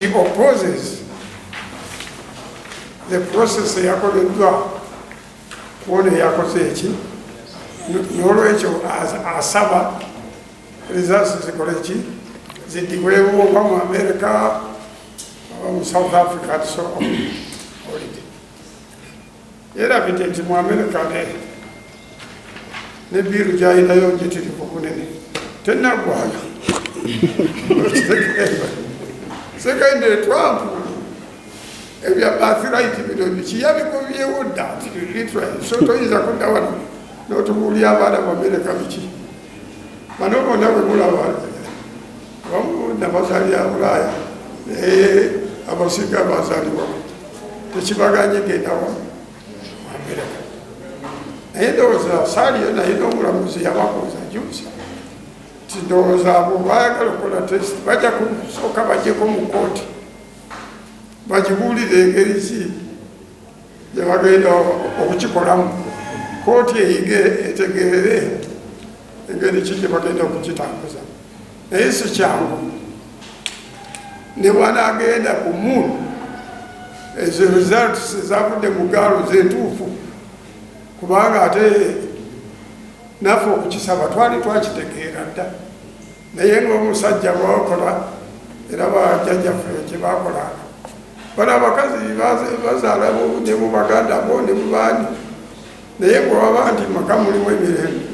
He opposes the process yakoleddwa kuona yakoze eki n'olwekyo asaba results zikole ki ziddibwewo oba mu America oba mu South Africa so holiday yerabidde nti mu America ne biiru gy'alinayo gitirivu bunene tennaggwayo Second, Trump, if you have birthright, she have a good that, literally. So to is a good one, not to bully about America. Manobo never will have one, Navasaria, Abasika Basari, the Chibagani get our America. And there was a Sadi and I don't know what was a Jews. Tindoza Baagala kola test baja kusoka baje ko mu court bajibulire engeri ki je bagenda okukikolamu court eyige etegeere engeri ki je bagenda okukitambuza naye si kyangu ne bwana agenda ku munu ezo results zavudde mu gaalo zentuufu kubanga ate naffe okukisaba twali twakitegeera dda naye ng'omusajja bwakola era bajjajjaffe kye baakolanga bano abakazi bazaala ne mu baganda bo ne mu baani naye bwe waba nti maka mulimu emirembe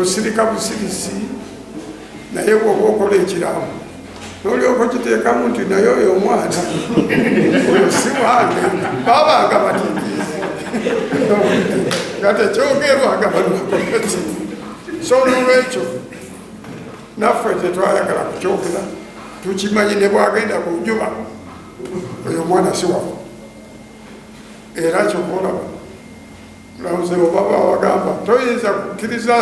osirika busirisi naye bw'oba okola ekiramu n'olyoka okiteekamu nti naye oyo omwana oyo si wange babanga batindiize nga tekyogerwaga banakoti so n'olwekyo naffe tetwayagala kukyogera tukimanyi ne bwagenda ku njuba oyo omwana si waffe era kyokolaba lamuze obaba wagamba toyinza kukkiriza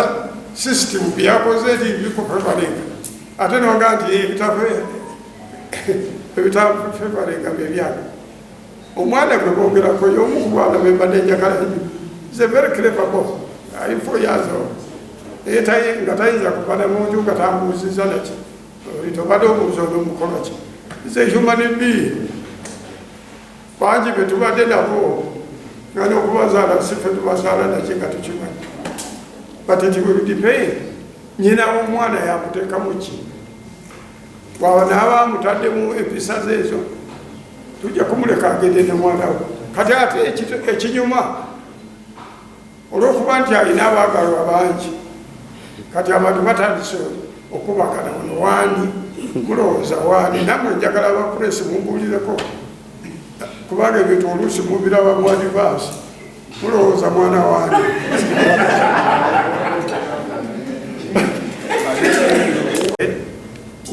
system byakoze nti bikufevalinga ate noga nti ebitafevalinga byebyange omwana gwe bogerako y'omu ku bwana bembadde njagala nnyo is a very clever boy 4 years old nga tayinza kuvala mu nju nga tambuuziza naki tobadde obuuza olw'omukono ki is a human being bangi be tubadde nabo nga n'okubazaala sife tubazaala naki nga tukimanyi but it will depend nyina w'omwana yamuteekamu ki bwaba naaba amutaddemu empisa ze ezo tujja kumuleka agende ne mwana we kati ate ekinyuma olw'okuba nti alina abaagalwa bangi kati abantu batandise okubagana ono waani mulowooza waani nammwe njagala abapuresi mumbuulireko kubanga ebintu oluusi mubiraba mu adivance mulowooza mwana waani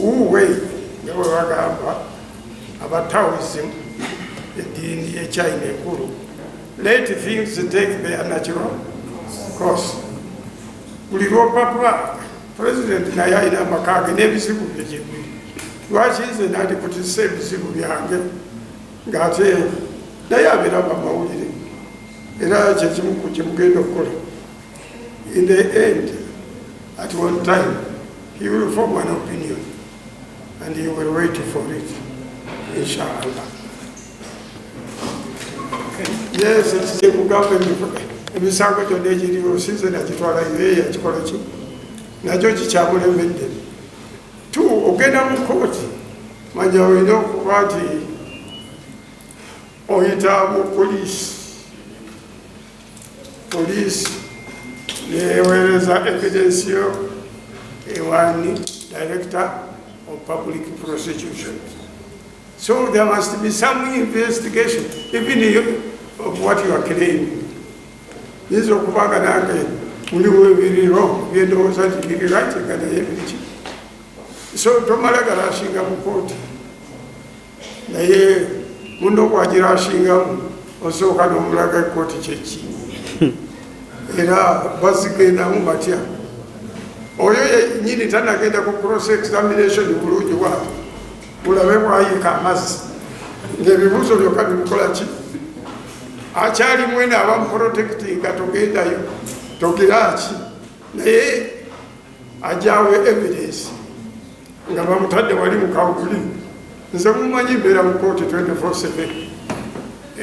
uwe newe bagamba abataoism eddiini y'ekyina enkulu let things take their natural course buli lwopapa president naye alina amaka ge n'ebizibu byegibiri lwaki nze nandikutisa ebizibu byange ng'ate naye abiraba mawulire era kyekimu ku kimugenda okukola in the end at one time he will form an opinion and he will wait for it inshallah. Yes, it's a government. Emisango gyonna egiriwo sinze nakitwala ireya kikola ki nakyo kikyamulemedde tu ogenda mu kooti manya olina okuba nti oyita mu poliisi neweereza evidence yo ewani director of public prosecution. So there must be some investigation even of what you are claiming. Yiza okubanga nange muliwo ebiriro byendowooza nti biri right nga naye biriki so tomalagala ashinga mu kooti naye muno okwagira ashingamu osooka n'omulaga ekooti kyeki era bazigendamu batya oyo yenyini tanagenda ku cross examination bulungi bwati bulabe bwayika amazzi ng'ebibuuzo byokka bimukola ki akyali mwena abamuprotectinga togendayo togira ki naye ajjawe evidence nga bamutadde wali mu kawuli nze mumanyi mbeera mu kooti 24/7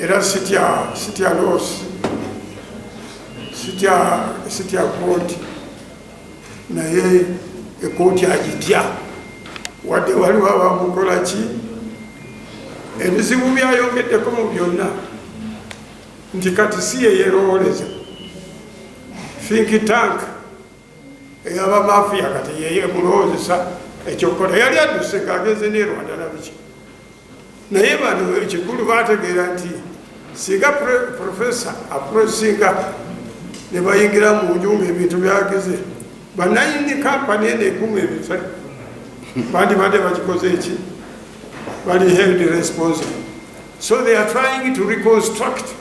era sitya loss sitya kooti naye ekooti agitya wadde waliwo abamukola ki ebizibu byayongeddeko mu byonna nti kati si yeyerooleza think tank eyaba Mafia kati yeye mulowoozesa ekyokukola yali adduse ng'ageze ne Rwanda nabiki naye bano ekikulu baategeera nti singa profesa aprosinga ne bayingira mu nju ng'ebintu byageze banayini kampani eno ekuma ebife bandibadde bakikoze eki bali held responsible. So they are trying to reconstruct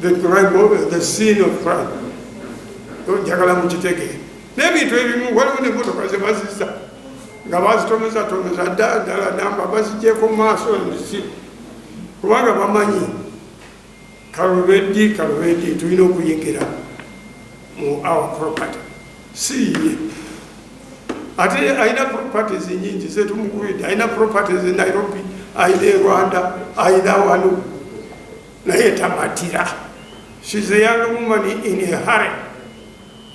the scene of crime. Njagala mukitegeere n'ebintu ebimu waliwo n'emmotoka ze bazizza nga bazitomeza ddala namba bazigyeko mu maaso nsi kubanga bamanyi kalubeddi tulina okuyingira mu our property si ye ate alina properties nyingi zetumukubidde alina properties e Nairobi alina e Rwanda alina wano naye tamatira. She's a young woman in a hurry.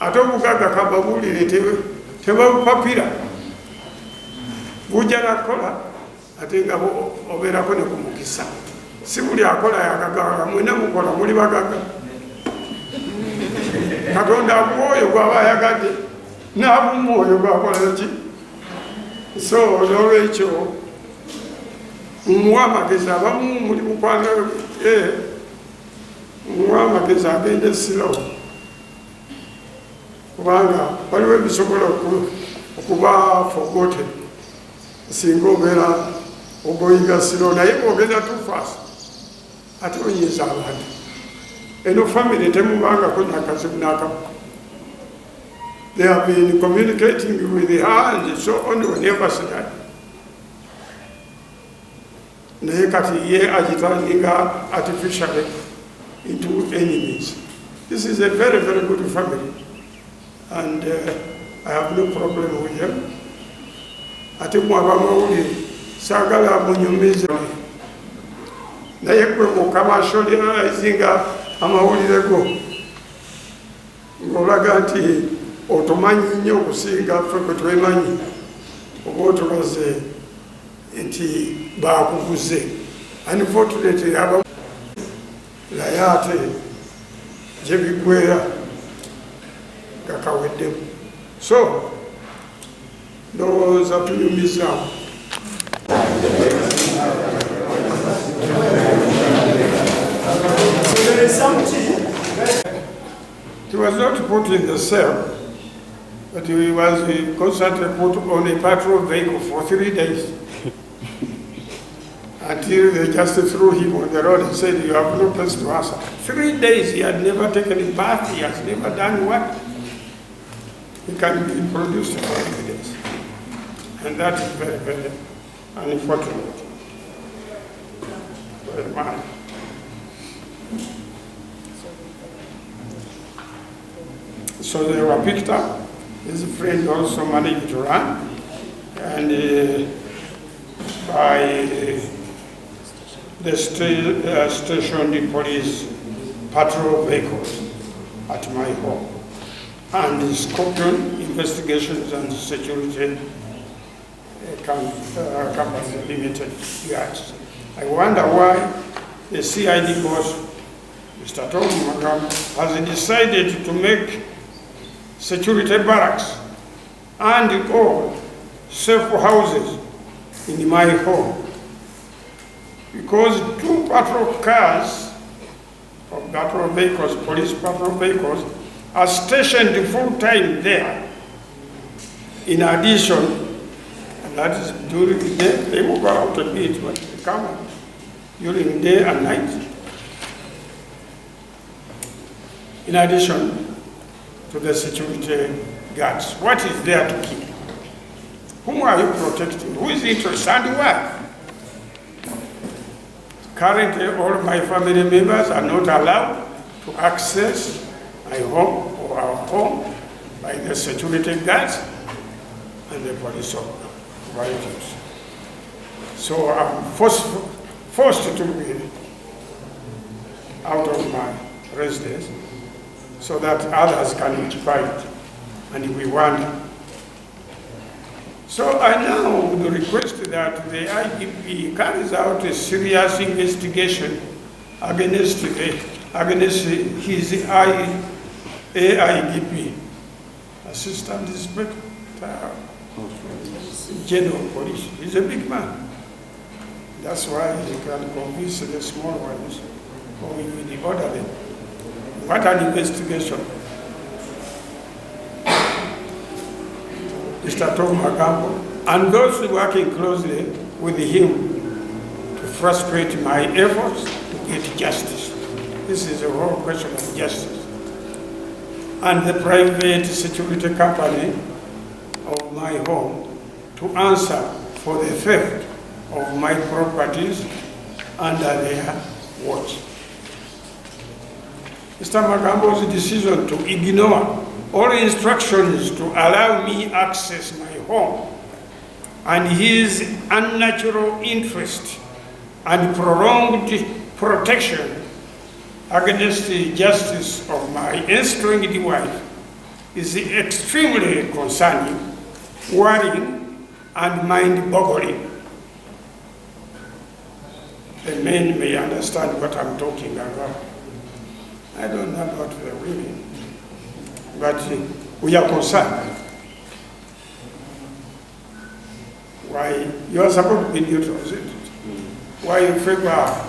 Ate obugaga kababulire tebabupapira bujja nakola ate nga obeerako ne ku mukisa si buli akola yagagala mwena mukola muli bagaga Katonda abuoyo gwaba ayagadde n'abumwoyo gwakola ki so olwekyo mumuwa amagezi abamu muli mukwana mumuwa amagezi agende silo kubanga waliwo ebisobola okuba forgotten singa obeera ogoyiga siro naye bwogenda too fast ate onyiza abantu eno family temubangako nakazibu n'akamu. They have been communicating with her and so on whenever she died. Naye kati ye agitaninga artificially into enemies. This is a very, very good family. And I have no problem with them. Ate mwaba mawulire saagala munyumize naye gwe mukamasholaizinga amawulire go ng'olaga nti otumanyi nnyo okusinga ffe kwe twemanyi oba otulaze nti baakuguze unfortunately aba naye ate gye biggwera gakaweddemu so ndowooza tunyumizaamu. He was not put in the cell, but he was constantly put on a patrol vehicle for 3 days until they just threw him on the road and said, you have no place to answer. 3 days he had never taken a bath, he has never done what? He can be produced for evidence. And that is very, very unfortunate. Very bad. So they were picked up. His friend also managed to run. And by the stationed police patrol vehicles at my home. And the Scorpion Investigations and Security Company Limited yards. I wonder why the CID boss, Mr. Tom Magam, has decided to make security barracks and all safe houses in my home. Because 2 patrol cars, or patrol vehicles, police patrol vehicles, are stationed full time there. In addition, and that is during the day, they will go out a bit, but they come out during day and night. In addition to the security guards, what is there to keep? Whom are you protecting? Who is interested and why? Currently, all my family members are not allowed to access my home or our home by the security guards and the police operatives. So I'm forced to be out of my residence so that others can occupy it, and we wander. So I now would request that the IGP carries out a serious investigation against his AIGP, Assistant Inspector General Police. He's a big man. That's why he can convince the small ones, or even the orderly. What an investigation. Mr. Tom Magambo, and those working closely with him to frustrate my efforts to get justice. This is a whole question of justice. And the private security company of my home to answer for the theft of my properties under their watch. Mr. Magambo's decision to ignore all instructions to allow me access my home and his unnatural interest and prolonged protection against the justice of my estranged wife is extremely concerning, worrying, and mind-boggling. The men may understand what I'm talking about. I don't know about the women, but we are concerned. Why you are supposed to be neutral, is it? Why you favor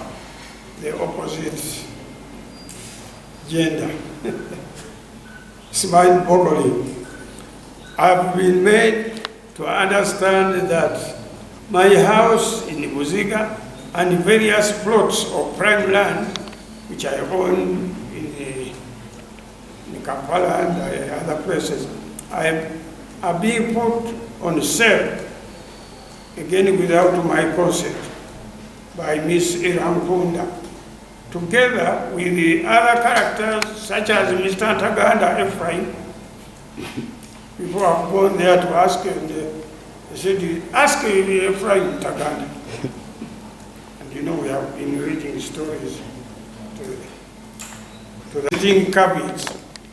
the opposite gender? It's mind-boggling. I've been made to understand that my house in Buziga and various plots of prime land, which I own in Kampala and other places, are being put on sale, again without my consent, by Miss Irangunda, together with the other characters such as Mr. Ntaganda Ephraim. People have gone there to ask him, they said, ask Ephraim Ntaganda. And you know, we have been reading stories to the eating cabins,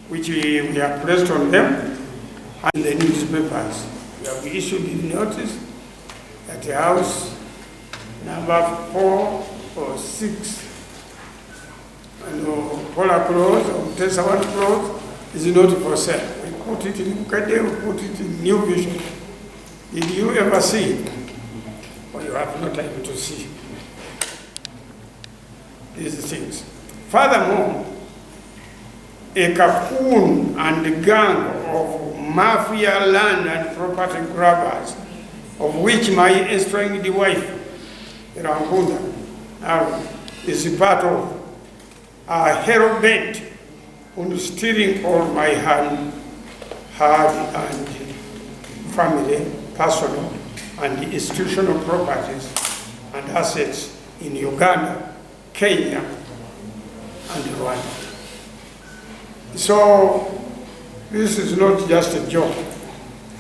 which we have placed on them, and the newspapers. We have issued the notice at the house number 4 or 6. And Polar Close or Tesawan Close is not for sale. We put it in Mukade, we put it in New Vision. Did you ever see it? Or you have no time to see these things. Furthermore, a cocoon and gang of Mafia land and property grabbers, of which my estranged wife, Rangunda, is part of, are hell-bent on stealing all my hard and family, personal, and institutional properties and assets in Uganda, Kenya, and Rwanda. So this is not just a joke.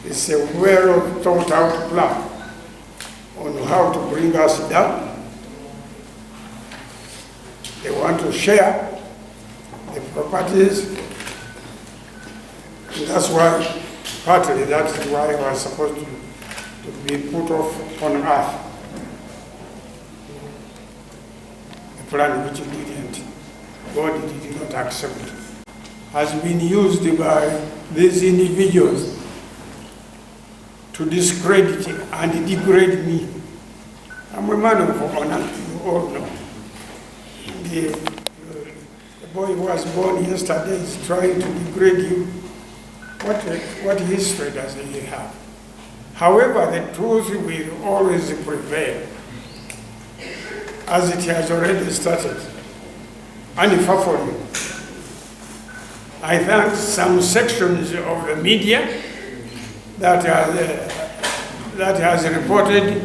It's a well thought out plan on how to bring us down. They want to share the properties. And that's why, partly that's why I was supposed to be put off on earth. A plan which didn't, God did not accept, has been used by these individuals to discredit and degrade me. I'm a man of honor, you all know. The boy who was born yesterday is trying to degrade you. What history does he have? However, the truth will always prevail, as it has already started. Unfavorably. I thank some sections of the media that has reported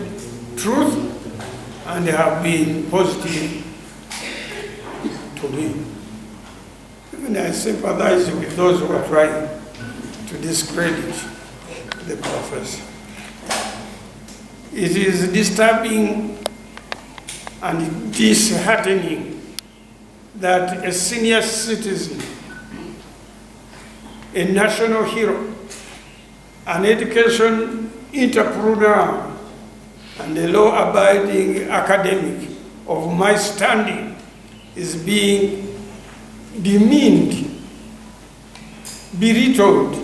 truth and have been positive to me. Even I sympathize with those who are trying to discredit the professor. It is disturbing and disheartening that a senior citizen, a national hero, an education entrepreneur, and a law-abiding academic of my standing is being demeaned, belittled,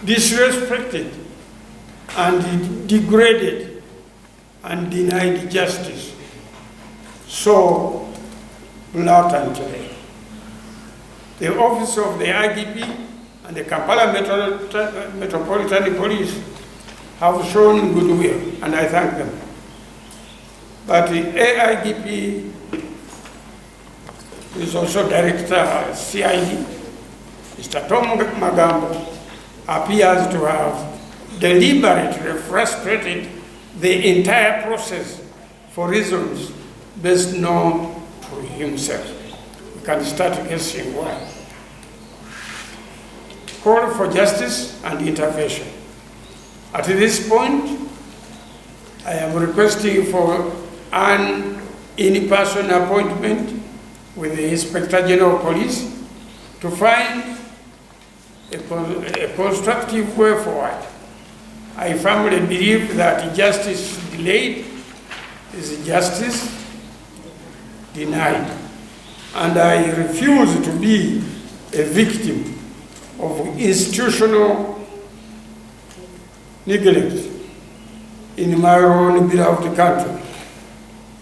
disrespected, and degraded and denied justice so blatantly. The office of the IGP and the Kampala Metropolitan Police have shown goodwill, and I thank them. But the AIGP, who is also Director CID, Mr. Tom Magambo, appears to have deliberately frustrated the entire process for reasons best known to himself. We can start guessing why. Call for justice and intervention. At this point, I am requesting for an in-person appointment with the Inspector General of Police to find a constructive way forward. I firmly believe that justice delayed is justice denied, and I refuse to be a victim of institutional neglect in my own beloved country,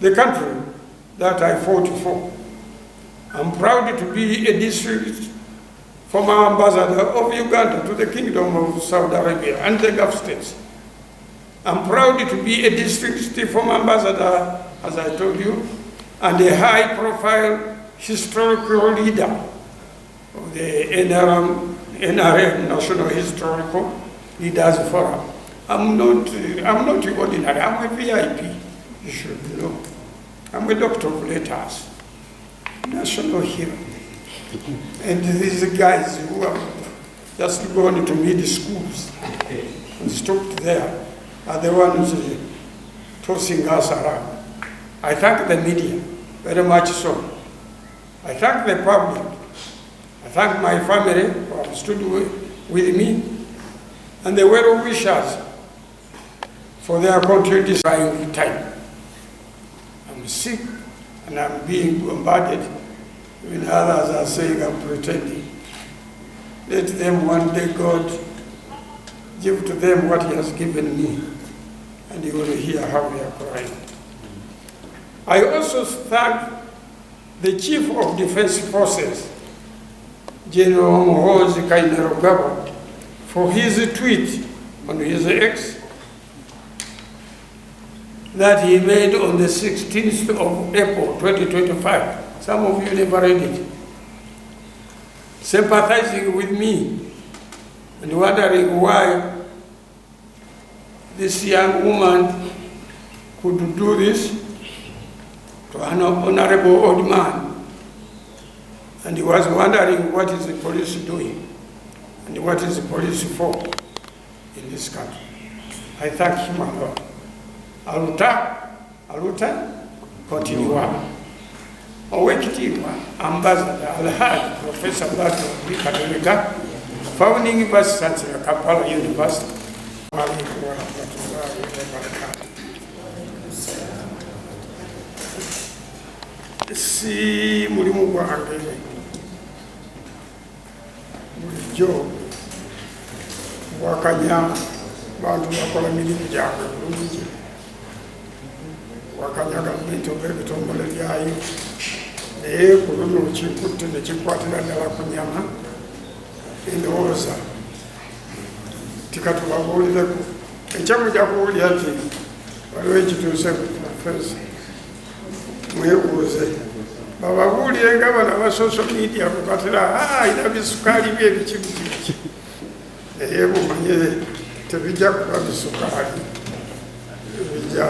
the country that I fought for. I'm proud to be a district former ambassador of Uganda to the Kingdom of Saudi Arabia and the Gulf states. I'm proud to be a district former ambassador, as I told you, and a high-profile historical leader of the NRM, National Historical Leaders Forum. I'm not ordinary, I'm a VIP, you should know. I'm a doctor of letters, national hero. And these guys who have just gone to mid schools and stopped there are the ones tossing us around. I thank the media, very much so. I thank the public. I thank my family who have stood with me, and the well-wishers for their continued trying time. I'm sick and I'm being bombarded. When others are saying I'm pretending. Let them one day, God, give to them what He has given me, and you will hear how we are crying. I also thank the Chief of Defense Forces, General Muhoozi Kainerugaba, for his tweet on his X that he made on the 16th of April 2025. Some of you never read it. Sympathizing with me and wondering why this young woman could do this to an honorable old man. And he was wondering what is the police doing and what is the police for in this country. I thank him a lot. Aluta, continua. Owekitiibwa Ambassador Alaajanye Kateregga, founding Vice Chancellor Kampala University. Si mulimu gwange bulijjo wakanya bantu bakola mirimu gyabwe bulungi, wakanya gavumenti oba ebitongole byayo, naye ku luno kikutte ne kikwatira ddala ku nyama. Endowooza tikatubabuulireko ekyamujja kuwulira nti waliwo ekituuse profesa mwebuuze bababuulire nga bano aba social media kubatira ayina bisukaali bye ebikibiki, naye mumanye tebijja kuba bisukaali, bijja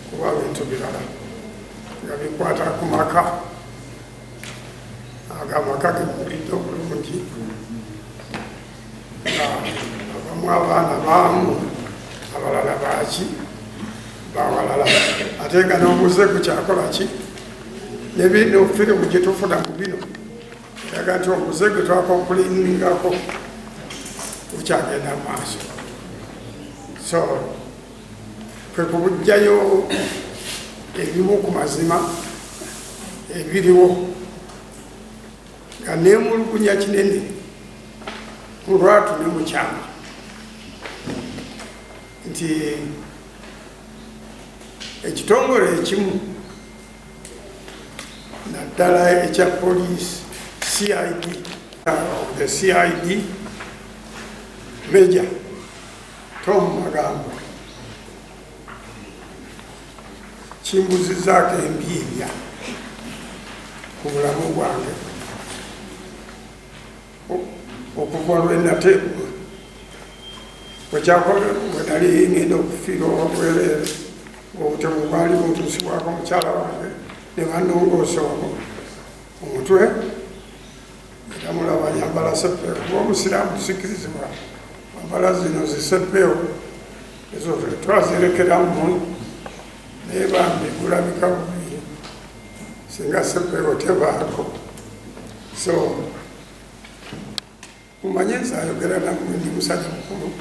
kuba bintu birala nga bikwata ku maka agamaka gemuwulidde obulungi. Abamu abaana baamu, abalala baaki, bawalala ate nga n'omuze gukyakola ki nebino firimu gye tufuna mu bino eraga nti omuze gwe twakompuliningako gukyagenda maaso so kwe kubujjayo ebimu ku mazima ebiriwo nga neemulugunya kinene mu lwatu ne mu kyama nti ekitongole ekimu naddala ekya poliisi CID Major Tom Magambo kimbuzizaako embiibya ku bulamu bwange okuva lwe nateekwa bwe nali ngenda okufiira obwereere obutemu bwali buntuusibwako mukyala wange ne bannongoosa omutwe era mulaba nyambala seppeewo kuba omusiraamu tusikirizibwa ambala zino ziseppeewo ezo twazirekeramu naye bambi gulabika bubi singa seppeewo tebaako so mumanye nzayogera namwe ndi musajja mukulu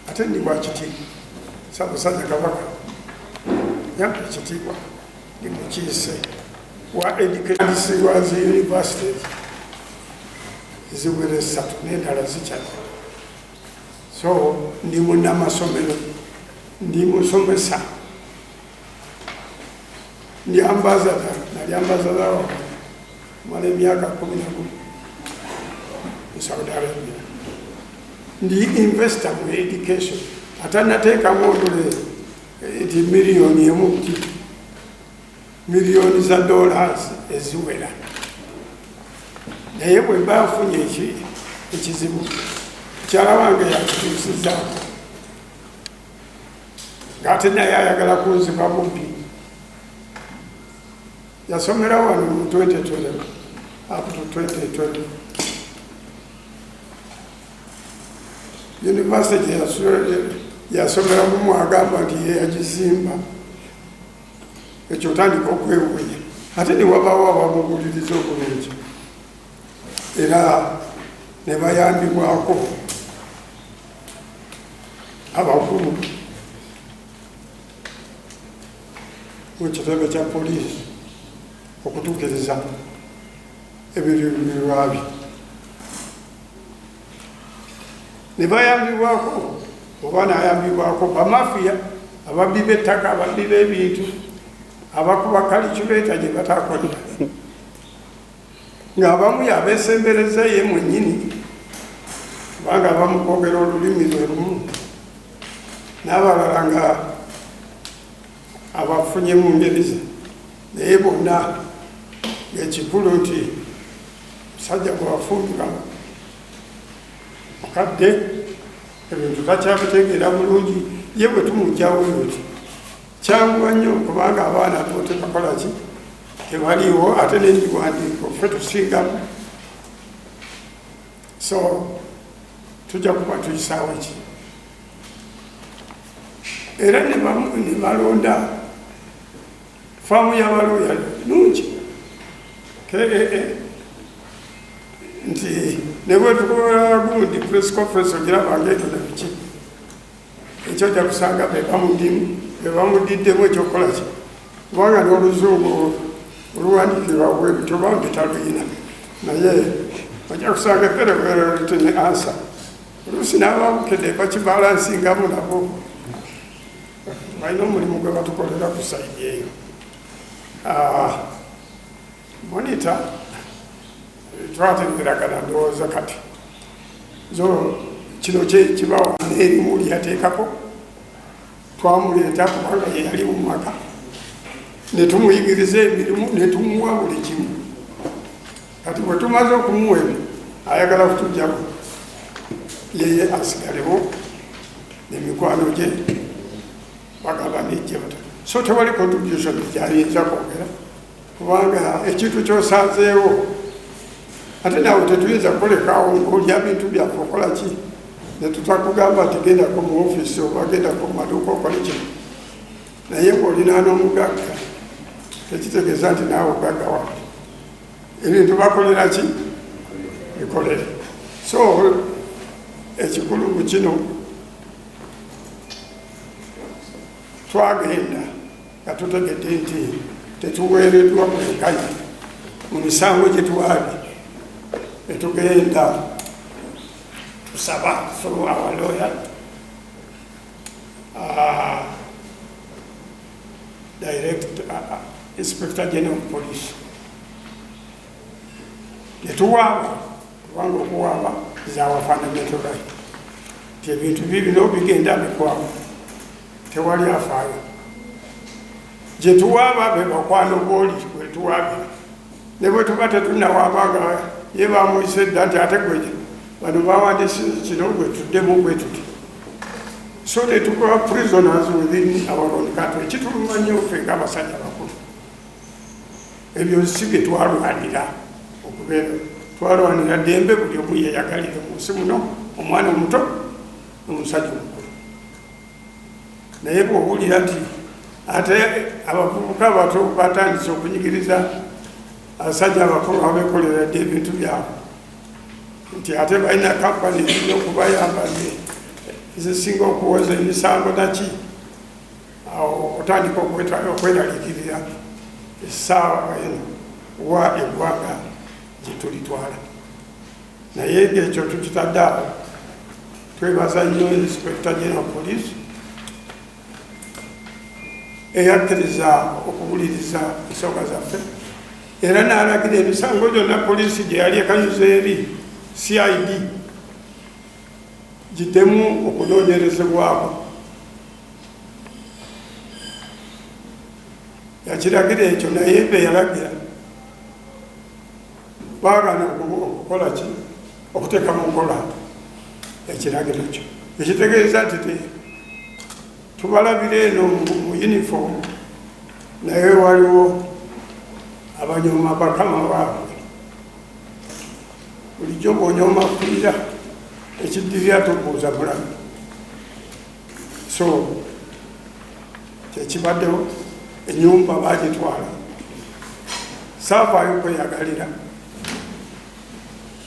ate ndi bwakitiibwa Ssaabasajja Kabaka yampa ekitiibwa ndi mukiise wa education wa zi universities ziwere 3 n'endala zikyali so ndi munnamasomero ndi musomesa ndi ambasada nali ambasada wa mala emyaka 11 mu Saudi Arabia ndi investor mu education atanateekamu odule nti miliyoni emu miliyoni za dollars eziwera naye bwe mba nfunye ekizibu mukyala wange yakituusizaako ng'ate naye ayagala kunziba bumpi yasomera wano mu 2012 up to 2012 university yasomeramu mwagamba nti yeyagizimba ekyo otandika okwewuunya ate ne wabaawo abamuguliriza obulungi era ne bayambibwako abakulu mu kitebe kya poliisi okutuukiriza ebiruubirirwa bye ne bayambibwako oba nayambibwako bamafia ababbi b'ettaka ababbi b'ebintu abakuba kalikyuleeta gye batakolera ng'abamu yabeesembereza ye mwennyini kubanga abamu kwogera olulimi lwe lumu n'abalala nga abafunye mu ngeri ze naye bonna ng'ekikulu nti musajja gwe wafumbika mukadde ebintu takyabitegeera bulungi ye bwe tumugjawo yoti kyanguwa nnyo kubanga abaana bo tebakola ki tebaliiwo ate n'ebiwandiiko ffe tusingamu so tujja kuba tuyisaawo ki era ne balonda faamu y'abalooya nungi nti ne bwe tukola gundi press conference ogirabanga ekyo ne biki ekyo ojja kusanga bebamudiddemu ekyokukola ki kubanga n'oluzungu oluwandikirwa bwebityo bambi taluyina naye ojja kusanga eperewertene ansa oluusi n'ababukedde bakibalansingamu nabo balina omulimu gwe batukolera ku saidi eyo monita twategeragana ndowooza kati zo kino kibawa n'erimu lyateekako twamuleeta kubanga yeyali mu maka netumuyigiriza emirimu netumuwa buli kimu kati bwe tumaze okumuwa ebyo ayagala kutujjako yeye asigalewo nemikwano gye bagamba nejje bata so tewali contribution gyayinza kwogera kubanga ekintu kyosanzeewo ate naawe tetuyinza kukolekaawo ng'olya bintu byaffe okola ki ne tutakugamba nti gendako mu ofiisi oba gendako mu maduuka okole kino naye ng'olina n'omugagga tekitegeeza nti naawe ogagga wa ebintu bakolera ki bikolere. So ekikulu mu kino twagenda nga tutegedde nti tetuweereddwa bwenkanya mu misango gye twali etugenda tusaba through our lawyer Inspector General of Police netuwaaba kubanga okuwaaba is our fundamental right. Ti ebintu bibino bigenda bikwaba tewali afaayo gye tuwaaba be bakwano booli bwe tuwaabira ne bwe tuba tetunawaabaga ye bamuyise dda nti ate gweje bano bawandiise kino bwe tuddemu bwe tuti. So ne tukola prisoners within our own country. Ekituluma nnyo ffe ng'abasajja bakulu ebyo si bye twalwanira okubeera twalwanira ddembe buli omu yeyagalire mu nsi muno omwana omuto n'omusajja omukulu. Naye bw'owulira nti ate abavubuka bato batandise okunyigiriza abasajja abakulu abeekoleredde ebintu byabwe nti ate balina kampani ezirina okubayamba ezisinga okuwoza emisango naki awo otandika okweraliikirira essaawa eno wa eggwanga gye tulitwala. Naye ekyo tukitadde awo. Twebaza nnyo Inspector General Police eyakkiriza okuwuliriza ensonga zaffe era n'alagira emisango gyonna poliisi gye yali ekanyuza eri CID giddemu okunoonyerezebwako. Yakiragira ekyo naye be yalagira baagana okukola ki okuteeka mu nkola ekiragiro kyo ekitegeeza nti tubalabira eno mu uniform naye waliwo abanyooma bakama baabwe bulijjo bw'onyooma kulira ekiddirira tobuuza mulamu. So kyekibaddewo ennyumba bagitwala saavaayo kweyagalira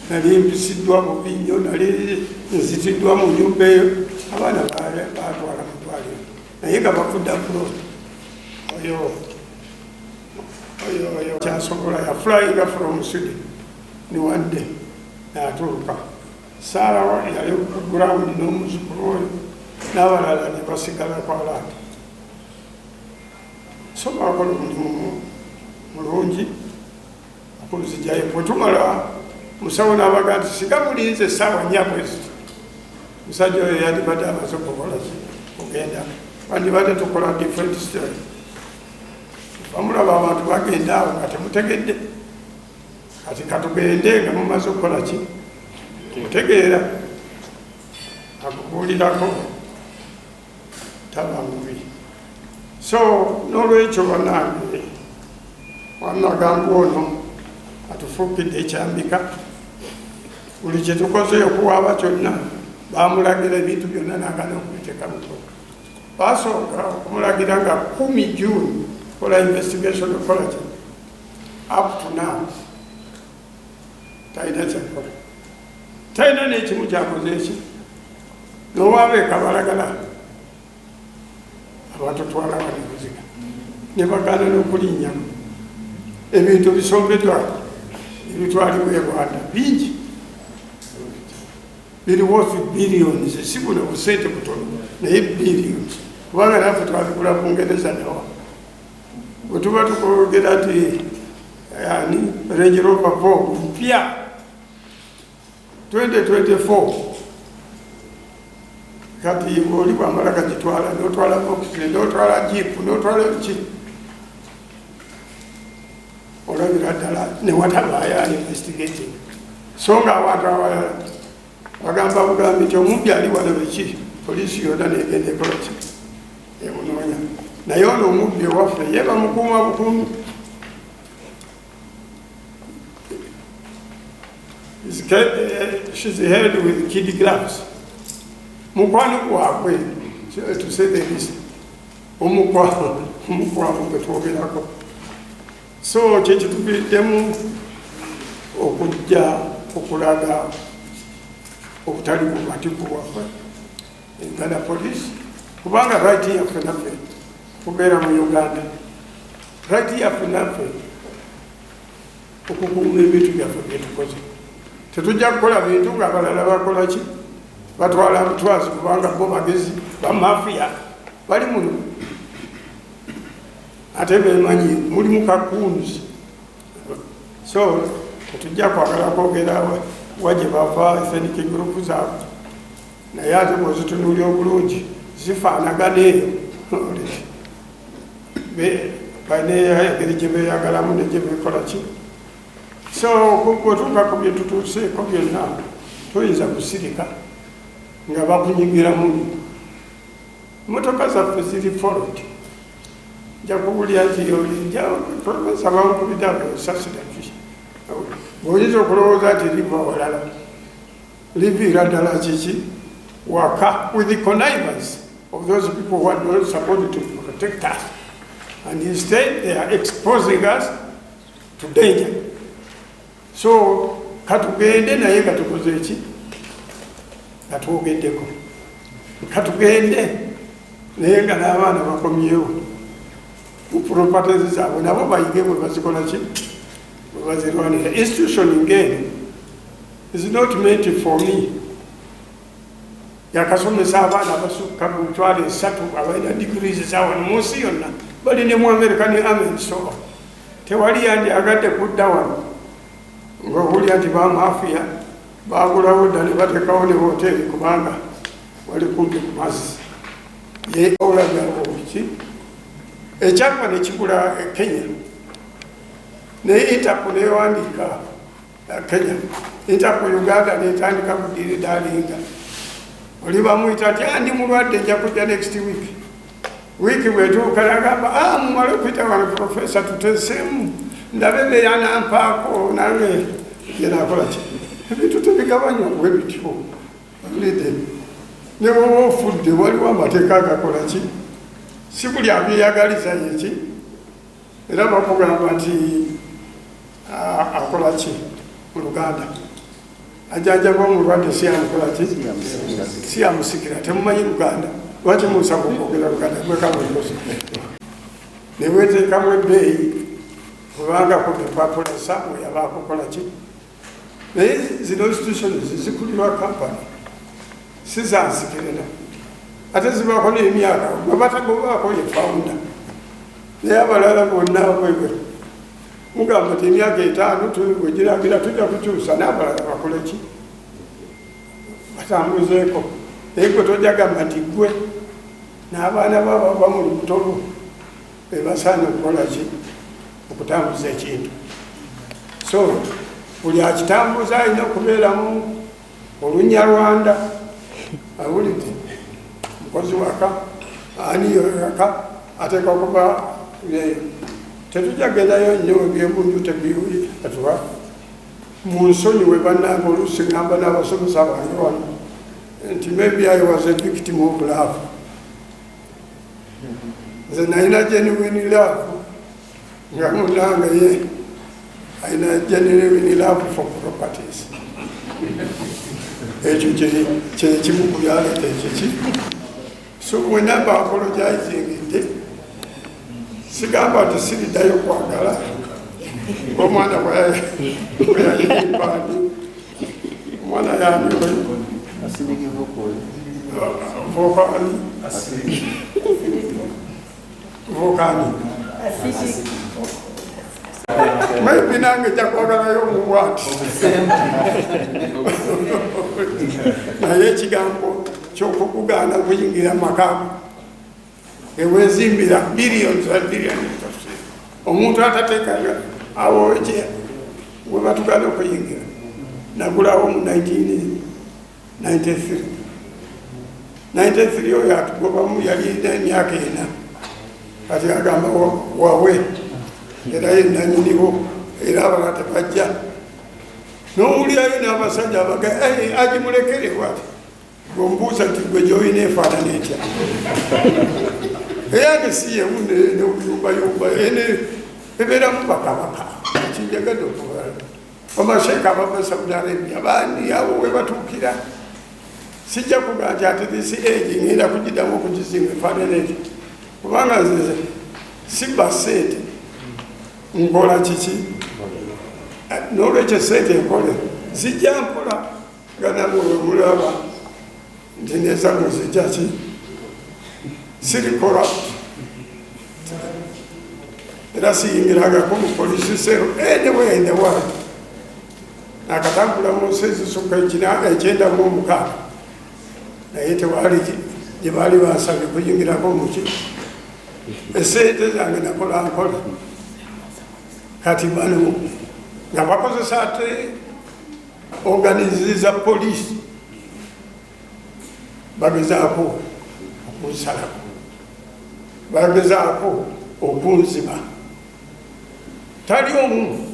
nali mpisiddwa bubi nnyo nali nzitiddwa mu nyumba eyo abaana batwala mu ddwaliro naye nga bafudda fuloti oyo kyasobola yaflyinga from Sweden ni one day n'atuuka saarawa yali ku ground n'omuzukulu oyo n'abalala ne basigala kwalaata. So bakola omulimu mulungi okuzijjayo bwe tumala musawo n'abaga nti singa mulinze essaawa nnya bweziti musajja oyo yandibadde amaze okukola ki ogenda wandibadde tukola different story. Bamulaba abantu bagenda awo nga temutegedde kati katugende nga mumaze okukola ki mutegeera akubuulirako taba mubi. So n'olwekyo bannange wannagamba ono atufuukidde ekyambika buli kye tukoze okuwaaba kyonna bamulagira ebintu byonna n'agana okubiteeka mu nkola. Basooka okumulagira nga 10 June kola investigation okola ki up to now talina kyakola talina n'ekimu kyakoze eki n'owabeeka balagala abantu twala balibuziga ne bagaana n'okulinnya ebintu bisombeddwa ebitwaliwo e Rwanda bingi biri worth billions si buno busente butono naye billions kubanga naffe twabigula Bungereza nawa bwe tuba tukwogera nti Range Rover mpya 2024 kati oli bwamala kagitwala n'otwala boxi n'otwala jipu n'otwala ki olabira ddala ne watabaayo investigating. So nga abantu abalala bagamba bugambi nti omubbi ali wano biki poliisi yonna negenda ekola ki emunoonya naye ono omubbi ewaffe ye bamukuuma bukuumi. She's held with kid gloves. Mukwano gwabwe to say the least omukwavu gwe twogerako. So kyekituviiriddemu okujja okulaga obutali bumativu bwaffe Uganda Police, kubanga right yaffe naffe kubeera mu Uganda, right yaffe naffe okukuuma ebintu byaffe byetukoze. Tetujja kukola bintu ng'abalala bakola ki, batwala butwazi kubanga bo bagezi ba Mafia bali muno ate bemanyi mulimu kakunzi. So tetujja kwagala kwogera wa gye bava ethnic group zaabwe, naye ate bwezitunuulya obulungi zifaanagana eyo balina engeri gye beeyagalamu ne gye beekola ki. So bwetuuka ku bye tutuuseeko byonna tuyinza kusirika nga bakunyigira muli. Motoka zaffe ziri followed. Nja kuwulira nti profesa bawukuliddabe osasira ki. Bw'oyinza okulowooza nti liva walala liviira ddala kiki waka with the connivance of those people who are not supposed to protect us, and instead they are exposing us to danger. So katugende naye katukoze eki, katwogeddeko, katugende naye nga n'abaana bakomyewo mu properties zaabwe nabo bayige bwe bazikola ki, bwe bazirwanira. Institution ng'eno is not meant for me. Yakasomesa abaana abasukka mu 3 abalina degrees zawano mu nsi yonna, bali ne mu American Army and so on. Tewali yandyagadde kudda wano ng'owulira nti ba Mafia baagulawo dda ne bateekawo ne hoteri kubanga wali kumpi ku mazzi. Ye olagawo ki ekyapa ne kigula Kenya, naye Interpol neewandiika Kenya, Interpol Uganda netandika kudiridaalinga. Oli bamuyita ati andi mulwadde nja kujja next week. Wiiki bwetuuka nagamba mumale okuyita wano profesa tuteseemu ndabe beyanampaako nange yenakola ki. Ebintu tebigabanywa bwe bityo. Olidde ne bwoba ofudde waliwo amateeka agakola ki, si buli abyeyagaliza yeki, era bakugamba nti akola ki mu Luganda ajjanjaba omulwadde siyamukola ki, siyamusikira. Temumanyi Luganda, lwaki musaba okwogera Luganda mwekamukozi neweteekamu ebbeeyi kubanga kupapula samwe yabakukola ki. Naye zino institutions zikulirwa kampani si zansikirira, ate zibaako n'emyaka babatagobaako ye founder, naye abalala bonna bwebwe mugamba ti emyaka 5 wegiragira tujja kukyusa n'abalala bakole ki, batambuzeeko. Naye gwe tojja gamba nti gwe n'abaana baba bamuli butono bebasaana okukola ki, okutambuza ekintu. So buli akitambuza alina okubeeramu olunyarwanda. Awulidde mukozi waka aniyo yaka ateeka okuba tetujja gendayo nnyo ebyembunju tebiwi atuwa mu nsonyi we bannanga oluusi ngamba n'abasomesa bange wano nti maybe I was a victim of love. Nze nalina genuine love nga munanga ye alina genuine love for properties. Ekyo kyekimu ku byaleeta ekiki. So when I'm apologizing, sigamba nti siriddayo kwagala omwana bweyayimbaani omwana yani vokani maybe nange jakwagalayo omubwati naye ekigambo kyokukugaana kuyingira makamu ewezimbira billions and billions. Omuntu atateekaga awo ekye we batugana okuyingira nagulawo mu 1993 oyo atugobamu yali emyaka 4 kati agamba wawe era yenanyiniwo era abalala tebajja n'owulirayo n'abasajja abaga agimulekere bwati gombuuza nti gwe gy'olina efaanana etya eyange si yemu n'okuyumbayumba ebeeramu bakabaka ekinjagadde okubala bamasheeka abava Saudi Arabia bandi abo we batuukira sijja kugaa nti ate this age ngenda kugiddamu okugizinga efaananeke kubanga nze simba sente nkola kiki n'olwekyo sente nkole zijja nkola nga namwe wemulaba nti nezange zijja ki siri corrupt era siyingiragako mu polisi sero anywhere in the world nakatambula mu nsi ezisukka ekyenda mu omukaaga naye tewali gye baali bansabye kuyingirako muki esente zange nakola nkola kati bano nga bakozesa ate organiziza polisi bagezaako okunsalako bagezaako okunziba tali omu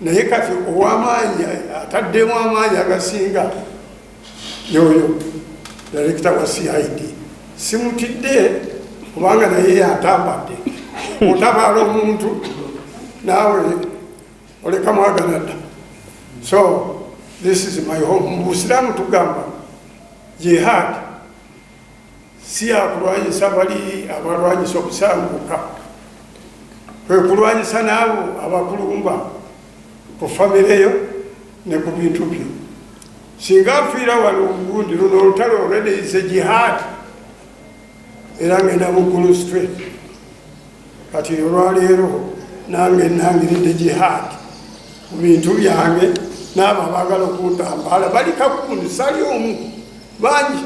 naye kati ow'amaanyi ataddemu amaanyi agasinga yoyo director wa CID simutidde kubanga naye yatambadde otabaala omuntu naawe oleka mwagana dda. So this is my home. Mu Busiraamu tugamba jihad si yakulwanyisa bali abalwanyisa okusanguka, kwe kulwanyisa naabo abakulumba ku famireyo ne ku bintu byo. Singa afiira wano obugundi luno olutalo already is a jihad era ngenda muggulu straight. Kati olwaleero nange nangiridde jihad ku bintu byange n'abo abaagala okuntambala bali kakundi sali omu bangi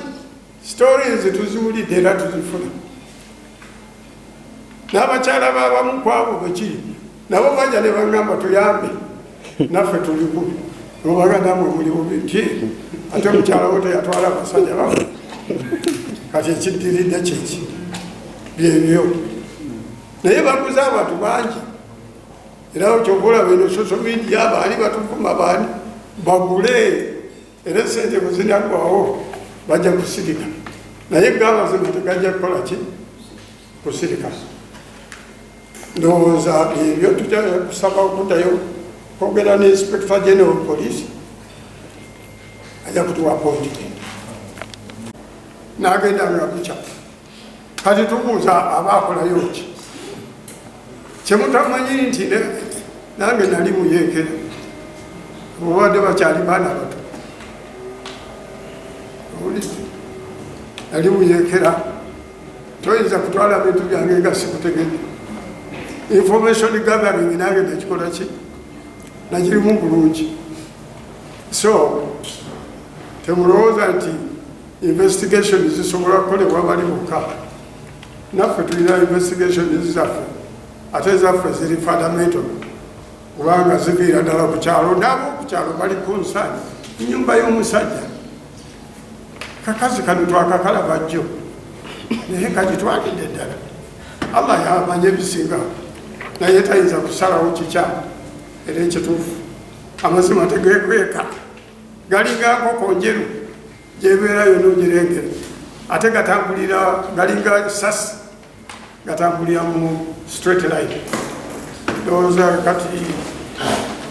stories tuziwulidde era tuzifuna n'abakyala baabamu kwabo bwekiri nabo bajja ne bagamba tuyambe naffe tuli bubi obaga namwe muli bubi nti ate omukyala wo teyatwala abasajja babo kati ekiddiridde kiki byebyo naye baguze abantu bangi era kyokulaba eno social media baali batuvuma baani bagule era sente bwezinagwawo bajja kusirika naye gabazima tegajja kukola ki kusirika. Ndowooza ebyo tujja kusaba okuddayo kwogera ne Inspector General Police ajja kutuwa appointment n'agenda nga bukya. Kati tubuuza abaakolayo ki kyemutamanyi nti nange nali muyeekera obadde bakyali baana bato nali muyeekera toyinza kutwala bintu byange nga sikutegedde. Information gathering nange nekikola ki nagirimu bulungi. So temulowooza nti investigation zisobola kukolebwa bali bokka. Naffe tulina investigation zaffe ate ezaffe ziri fundamental kubanga ziviira ddala ku kyalo naabo ku kyalo bali kunsaani nnyumba y'omusajja kakazi kano twakakalaba jjo naye kagitwalidde ddala. Allah yamanya ebisinga naye tayinza kusalawo kikyamu era ekituufu. Amazima tegekweka galinga nkoko njeru gyebeerayo n'ogirengera ate gatambulira galinga sasi gatambulira mu straight line. Ndowooza kati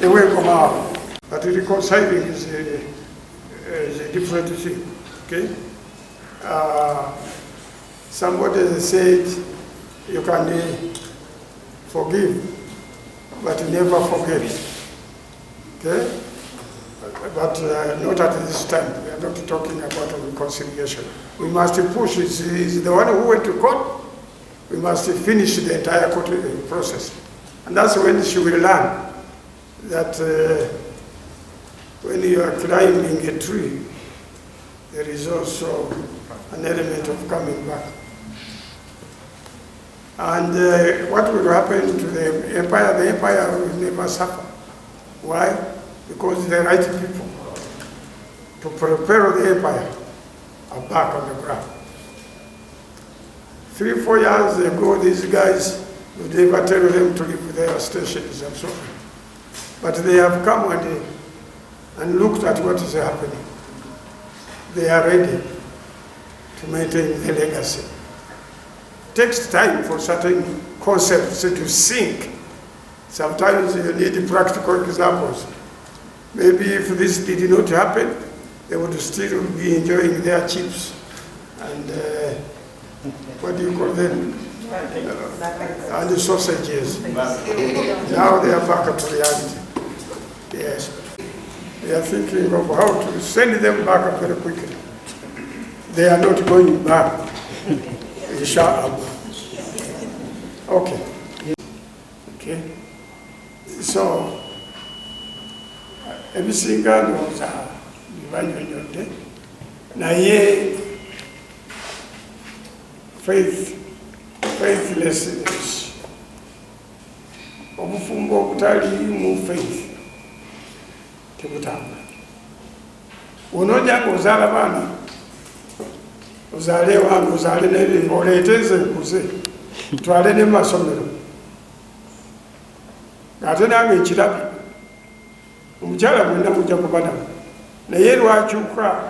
eweekomaawo kati reconciling is a different thing. Okay? Somebody said you can forgive but never forget. Okay? But not at this time. We are not talking about reconciliation. We must push. Is the one who went to court. We must finish the entire court process. And that's when she will learn that when you are climbing a tree, there is also an element of coming back. And what will happen to the empire will never suffer. Why? Because the right people to prepare the empire are back on the ground. 3-4 years ago, these guys would never tell them to leave their stations and so on. But they have come and looked at what is happening. They are ready to maintain the legacy. takes time for certain concepts to sink. Sometimes you need practical examples. Maybe if this did not happen, they would still be enjoying their chips and what do you call them? And the sausages. Now they are back to reality. Yes. They are thinking of how to send them back very quickly. They are not going back. Inshallah. Okay. Okay. So, ebisinga ndowooza bibanyonyodde naye faithlessness, obufumbo obutaliimu faith tebutambula. Onojja ng'ozaala baana ozaale wange ozaale n'ebintu oleete nze nkuze twale ne masomero ng'ate nange ekirabi omukyala gwenna mujja kubanamu naye lwakyuka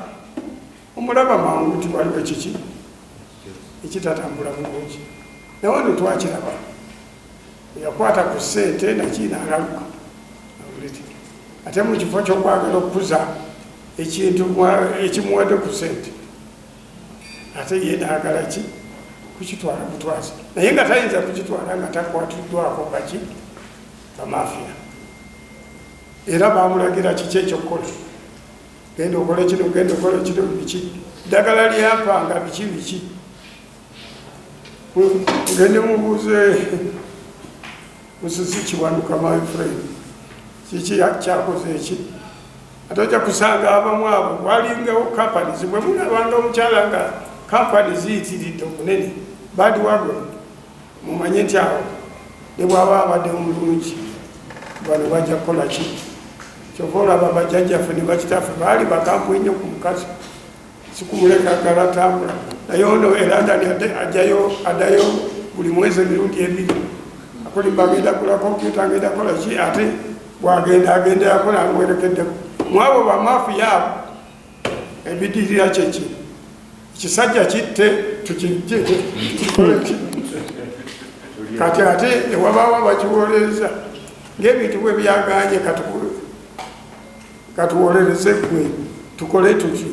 omulaba mangu ti waliwo kiki ekitatambula bulungi nawe no twakiraba yakwata ku ssente nakiina alaluka ate mu kifo ky'okwagala okukuza ekintu ekimuwadde ku ssente ate ye naagala ki kukitwala butwazi naye nga tayinza kukitwala nga takwatiddwako kaki bamafia era bamulagira kiki ekyokukola genda okola kino genda okola kino biki ddagala lyampanga biki ngende mubuuze musisi kiwanuka my friend kiki kyakoze eki ate ojja kusanga abamu abo walingawo companies bwe munabanga omukyala nga company ziyitiridde omunene badiwagwe mumanye nti awo ne bwaba abadde omulungi bano bajja kukola ki kyova olaba bajjajjaffe ne bakitaffe baali bakampu ennyo ku mukazi sikumulekagala atambula naye ono erandani addayo buli mwezi emirundi ebiri akolimba agenda kula kompyuta agenda kola ki ate bwagenda agenda yakola amwerekeddeko mwabo bamafiya abo ebidirira kyeki ekisajja kitte tukikoleki kati ate ewabawo bakiwolereza ng'ebintu bwe byaganye katuwolereze gwe tukole tuki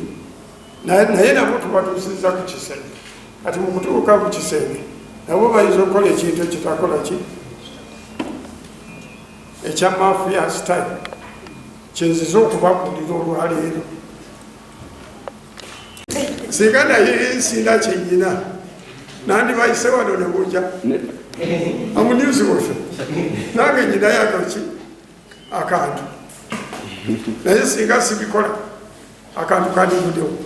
naye nabo tubatuusiza ku kisenge kati mu kutuuka ku kisenge nabo bayinza okukola ekintu ekitakola ki ekya mafia style kyenziza okubakulira olwaleero singa naye nsinda kyenyina nandibayise wano ne bujja amunyuzi waffe nange nyinayo akaki akantu naye singa sibikola akantu kandivuddewo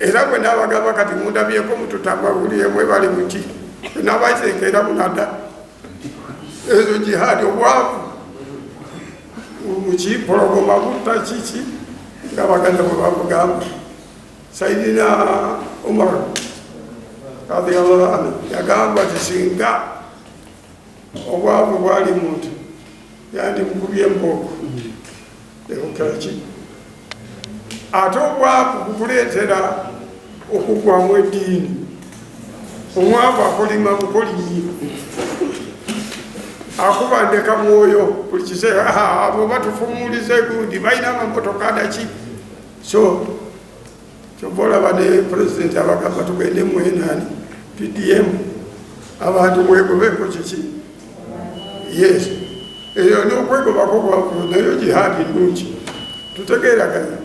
era bwe nabagamba kati mundabyeko mututamba buliemu ebali muki nabaiteekera munadda ezo jihadi obwavu muki pologoma butta kiki nga baganda bwe babugamba Saidina Umar radiyallahu anhu yagamba ti singa obwavu bwali muntu yandimukubye emboko ebukalaki ate obwavu bukuleetera okugwamu eddiini omwavu akolima bukolinyi akuba ndeka mwoyo buli kiseera abo batufumulize gundi balina amamotoka daki so kyova olaba ne pulezidenti abagamba tugende mwenani PDM abantu mwegobeko kiki yes eyo nokwegobako bwavu nayo jihadi nungi tutegeeraganya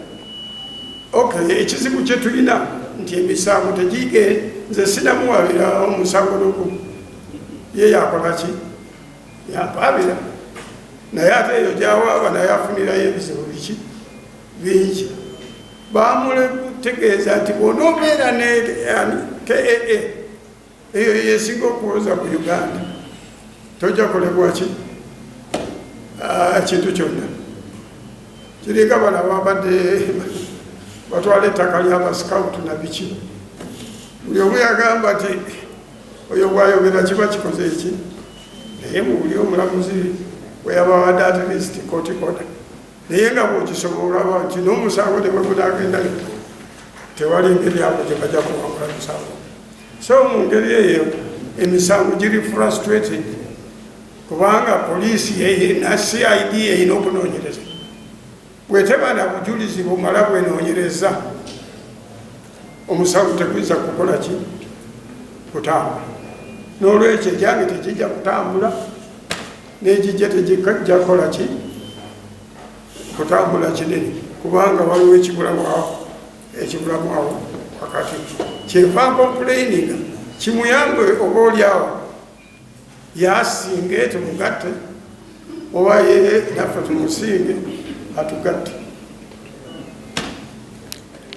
okay ekizibu kye tulina nti emisango tegige nze sinamuwabira omusango nogumu ye yakola ki yampabira naye ate eyo gyawaaba naye afunirayo ebizibu biki bingi bamutegeeza nti bw'onoobeera ne KAA eyo yesinga okuwoza ku Uganda tojja kolebwa ki kintu kyonna kiringa bana babadde batwala ettaka ly'abasikawutu na biki buli omu yagamba nti oyo bwayogera kiba kikoze eki naye mu buli omulamuzi bwe yabawadde at least kotikoda naye nga bwokisobola olaba nti n'omusango ne bwe gunaagendayo tewali engeri abo gye bajja kuwangula musango so mu ngeri eyo emisango giri frustrated kubanga poliisi na CID erina okunoonyereza bweteba na bujulizi bumala bwenoonyereza omusango teguyinza kukola ki kutambula n'olwekyo egyange tekijja kutambula n'egijja tegijja kukola ki kutambula kinene kubanga waliwo ekibulamwawo wakati kyeva complaininga kimuyambe oba oliawo yasinge tumugatte oba ye naffe tumusinge atugatte